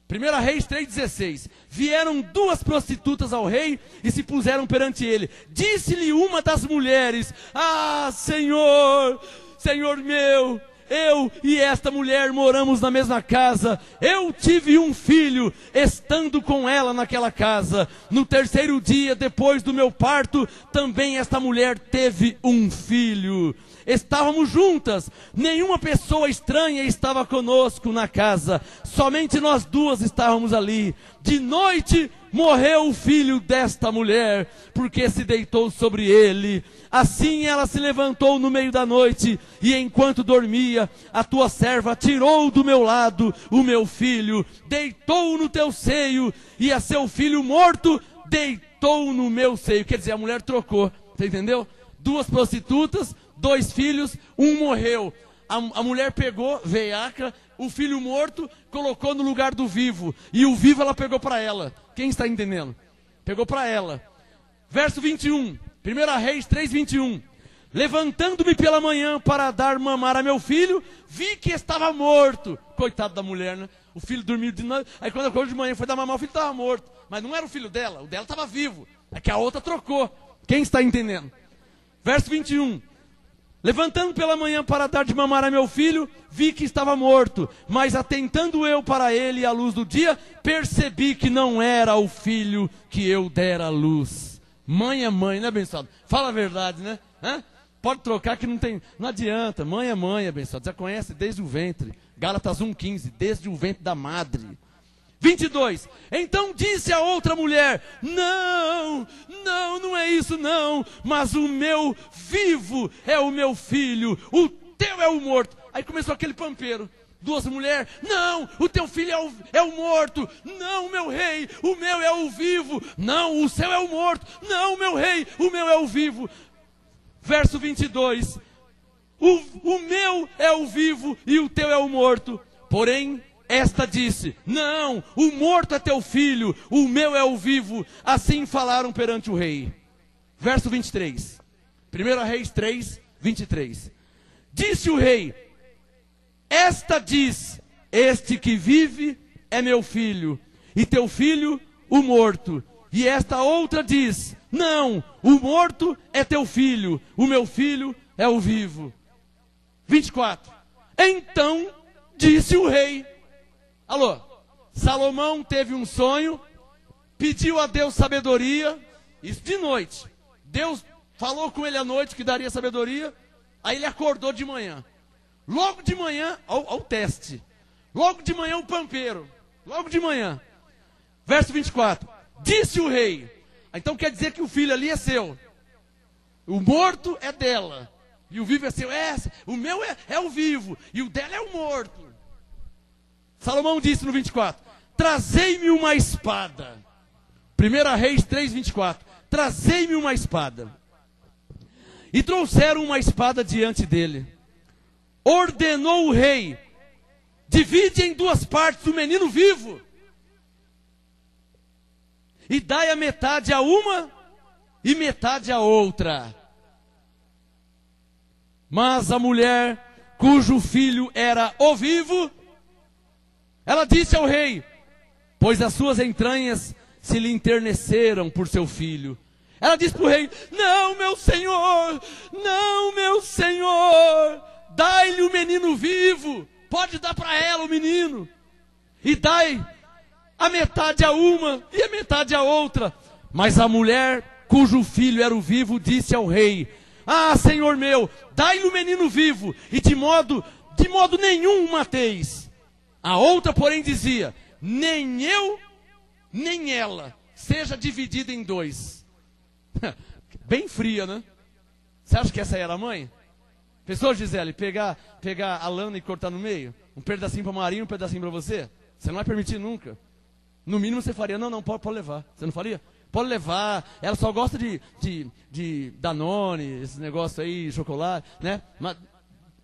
1 Reis 3,16. Vieram 2 prostitutas ao rei e se puseram perante ele. Disse-lhe uma das mulheres: Ah, Senhor, Senhor meu, eu e esta mulher moramos na mesma casa. Eu tive um filho, estando com ela naquela casa. No 3º dia, depois do meu parto, também esta mulher teve um filho. Estávamos juntas, nenhuma pessoa estranha estava conosco na casa, somente nós 2 estávamos ali. De noite morreu o filho desta mulher, porque se deitou sobre ele. Assim ela se levantou no meio da noite, e enquanto dormia, a tua serva tirou do meu lado o meu filho, deitou-o no teu seio, e a seu filho morto deitou no meu seio. Quer dizer, a mulher trocou, você entendeu? 2 prostitutas, 2 filhos, um morreu. A mulher pegou, veiaca, o filho morto, colocou no lugar do vivo. E o vivo ela pegou para ela. Quem está entendendo? Pegou para ela. Verso 21, 1 Reis 3:21. Levantando-me pela manhã para dar mamar a meu filho, vi que estava morto. Coitado da mulher, né? O filho dormiu de noite. Aí quando acordou de manhã foi dar mamar, o filho estava morto. Mas não era o filho dela, o dela estava vivo. É que a outra trocou. Quem está entendendo? Verso 21. Levantando pela manhã para dar de mamar a meu filho, vi que estava morto. Mas atentando eu para ele à luz do dia, percebi que não era o filho que eu dera à luz. Mãe é mãe, né, abençoado? Fala a verdade, né? Hã? Pode trocar que não adianta. Mãe é mãe, abençoado. Já conhece desde o ventre. Gálatas 1,15, desde o ventre da madre. 22. Então disse a outra mulher: não é isso não. Mas o meu vivo é o meu filho, o teu é o morto. Aí começou aquele pampeiro. Duas mulheres: não, o teu filho é o morto. Não, meu rei, o meu é o vivo. Não, o seu é o morto. Não, meu rei, o meu é o vivo. Verso 22. O meu é o vivo e o teu é o morto. Porém, esta disse: não, o morto é teu filho, o meu é o vivo. Assim falaram perante o rei. Verso 23. 1 Reis 3, 23. Disse o rei: esta diz: este que vive é meu filho, e teu filho o morto. E esta outra diz: não, o morto é teu filho, o meu filho é o vivo. 24. Então disse o rei. Alô, Salomão teve um sonho, pediu a Deus sabedoria, isso de noite. Deus falou com ele à noite que daria sabedoria, aí ele acordou de manhã. Logo de manhã, ao teste. Logo de manhã o pampeiro. Logo de manhã. Verso 24. Disse o rei. Então quer dizer que o filho ali é seu. O morto é dela. E o vivo é seu. O meu é o vivo. E o dela é o morto. Salomão disse no 24. Trazei-me uma espada. 1 Reis 3, 24. Trazei-me uma espada. E trouxeram uma espada diante dele. Ordenou o rei: divide em duas partes o menino vivo, e dai a metade a uma e metade a outra. Mas a mulher, cujo filho era o vivo, ela disse ao rei, pois as suas entranhas se lhe enterneceram por seu filho. Ela disse para o rei: não, meu senhor, dai-lhe o menino vivo, pode dar para ela o menino, e dai a metade a uma e a metade a outra. Mas a mulher, cujo filho era o vivo, disse ao rei: ah, senhor meu, dai-lhe o menino vivo, e de modo nenhum o mateis. A outra, porém, dizia: nem eu, nem ela, seja dividida em dois. Bem fria, né? Você acha que essa era a mãe? Pensou, Gisele, pegar a lana e cortar no meio? Um pedacinho para Marinho, um pedacinho para você? Você não vai permitir nunca. No mínimo você faria: não, pode levar. Você não faria? Pode levar. Ela só gosta de Danone, esse negócio aí, chocolate, né? Mas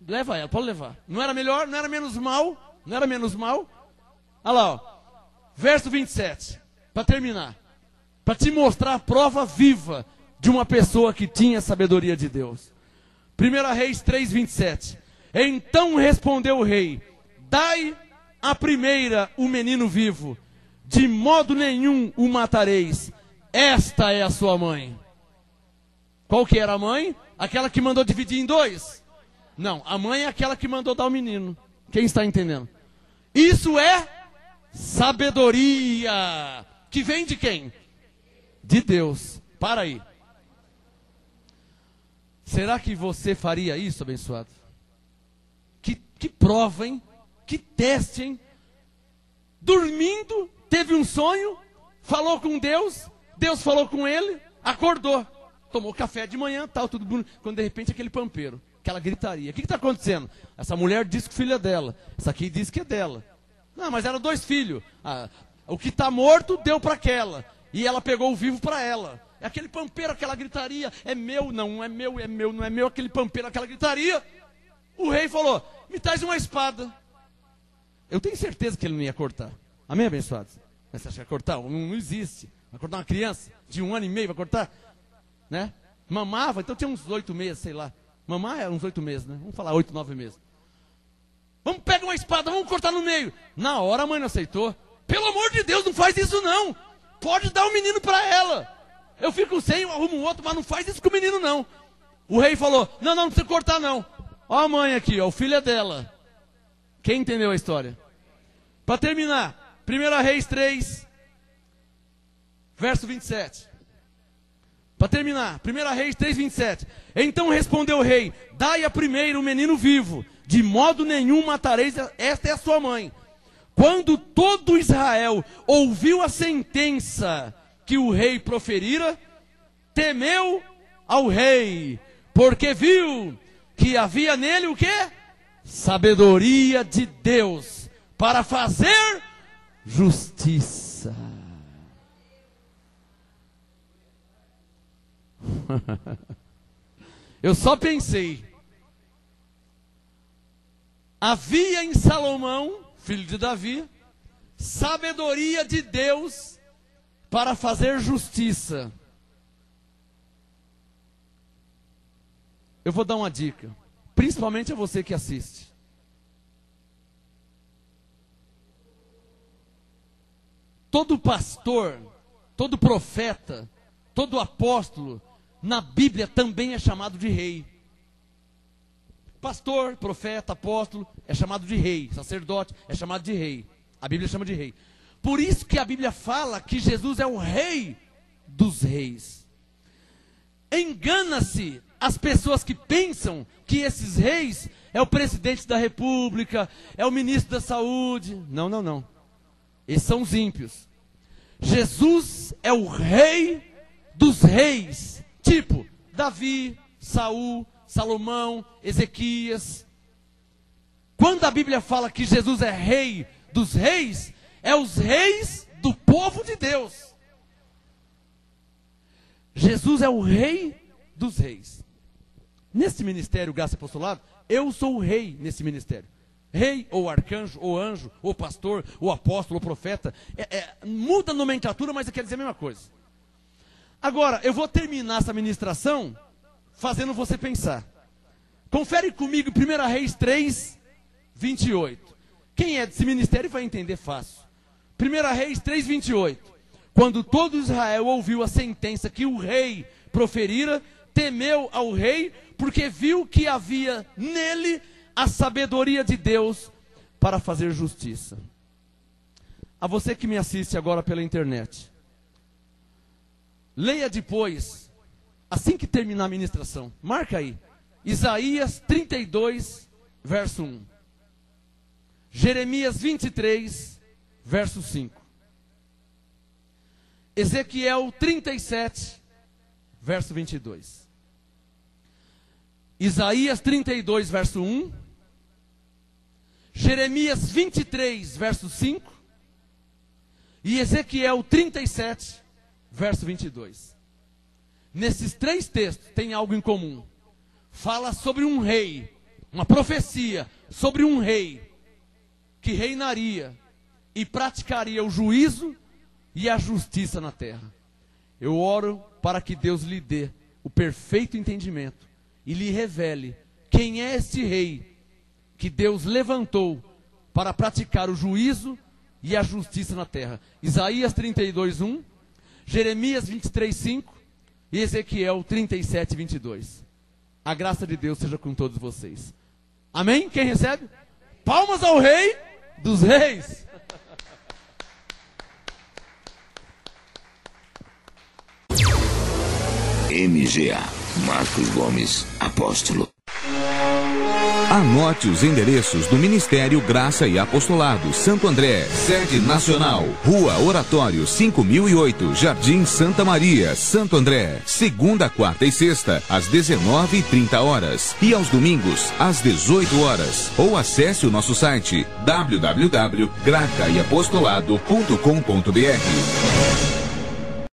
leva ela, pode levar. Não era melhor? Não era menos mal? Não era menos mal? Olha lá, ó. Verso 27. Para terminar. Para te mostrar a prova viva de uma pessoa que tinha sabedoria de Deus. 1 Reis 3, 27. Então respondeu o rei: dai a primeira o menino vivo, de modo nenhum o matareis. Esta é a sua mãe. Qual que era a mãe? Aquela que mandou dividir em dois? Não, a mãe é aquela que mandou dar o menino. Quem está entendendo? Isso é sabedoria. Que vem de quem? De Deus. Para aí. Será que você faria isso, abençoado? Que prova, hein? Que teste, hein? Dormindo, teve um sonho, falou com Deus, Deus falou com ele, acordou, tomou café de manhã, tal, tudo bonito. Quando de repente aquele pampeiro, aquela gritaria. O que está acontecendo? Essa mulher disse que o filho é dela, essa aqui diz que é dela. Não, mas eram dois filhos. O que está morto deu para aquela, e ela pegou o vivo para ela. É aquele pampeiro, aquela gritaria: é meu, não é meu, não é meu, aquele pampeiro, aquela gritaria. O rei falou: me traz uma espada. Eu tenho certeza que ele não ia cortar. Amém, abençoados? Mas você acha que ia cortar? Não existe. Vai cortar uma criança de 1 ano e meio, vai cortar? Né? Mamava, então tinha uns 8 meses, sei lá. Mamar era uns 8 meses, né? Vamos falar 8, 9 meses. Vamos pegar uma espada, vamos cortar no meio. Na hora a mãe não aceitou. Pelo amor de Deus, não faz isso não. Pode dar o menino para ela. Eu fico sem, eu arrumo outro, mas não faz isso com o menino não. O rei falou: não precisa cortar não. Ó a mãe aqui, ó, o filho é dela. Quem entendeu a história? Para terminar, 1 Reis 3, verso 27. Para terminar, 1 Reis 3:27. Então respondeu o rei: dai a primeiro o menino vivo, de modo nenhum matareis, esta é a sua mãe. Quando todo Israel ouviu a sentença que o rei proferira, temeu ao rei, porque viu que havia nele o quê? Sabedoria de Deus para fazer justiça. Eu só pensei, havia em Salomão, filho de Davi, sabedoria de Deus para fazer justiça. Eu vou dar uma dica, principalmente a você que assiste. Todo pastor, todo profeta, todo apóstolo, na Bíblia também é chamado de rei. Pastor, profeta, apóstolo, é chamado de rei. Sacerdote, é chamado de rei. A Bíblia chama de rei. Por isso que a Bíblia fala que Jesus é o rei dos reis. Engana-se as pessoas que pensam que esses reis é o presidente da república, é o ministro da saúde. Não, não, não. Esses são os ímpios. Jesus é o rei dos reis. Tipo, Davi, Saul, Salomão, Ezequias. Quando a Bíblia fala que Jesus é rei dos reis, é os reis do povo de Deus. Jesus é o rei dos reis. Nesse ministério, graça e apostolado, eu sou o rei nesse ministério. Rei, ou arcanjo, ou anjo, ou pastor, ou apóstolo, ou profeta. Muda a nomenclatura, mas quer dizer a mesma coisa. Agora, eu vou terminar essa ministração fazendo você pensar. Confere comigo 1 Reis 3:28. Quem é desse ministério vai entender fácil. 1 Reis 3:28. Quando todo Israel ouviu a sentença que o rei proferira, temeu ao rei, porque viu que havia nele a sabedoria de Deus para fazer justiça. A você que me assiste agora pela internet, leia depois, assim que terminar a ministração, marca aí, Isaías 32, verso 1. Jeremias 23, verso 5. Ezequiel 37, verso 22. Isaías 32, verso 1. Jeremias 23, verso 5. E Ezequiel 37, verso 22. Nesses três textos tem algo em comum. Fala sobre um rei, uma profecia sobre um rei que reinaria e praticaria o juízo e a justiça na terra. Eu oro para que Deus lhe dê o perfeito entendimento e lhe revele quem é este rei que Deus levantou para praticar o juízo e a justiça na terra. Isaías 32, 1, Jeremias 23, 5 e Ezequiel 37, 22. A graça de Deus seja com todos vocês. Amém? Quem recebe? Palmas ao Rei dos Reis. MGA, Marcos Gomes, Apóstolo. Anote os endereços do Ministério Graça e Apostolado Santo André, sede nacional, Rua Oratório 5008, Jardim Santa Maria, Santo André, segunda, quarta e sexta, às 19h30 e aos domingos, às 18 horas. Ou acesse o nosso site www.gracaiapostolado.com.br.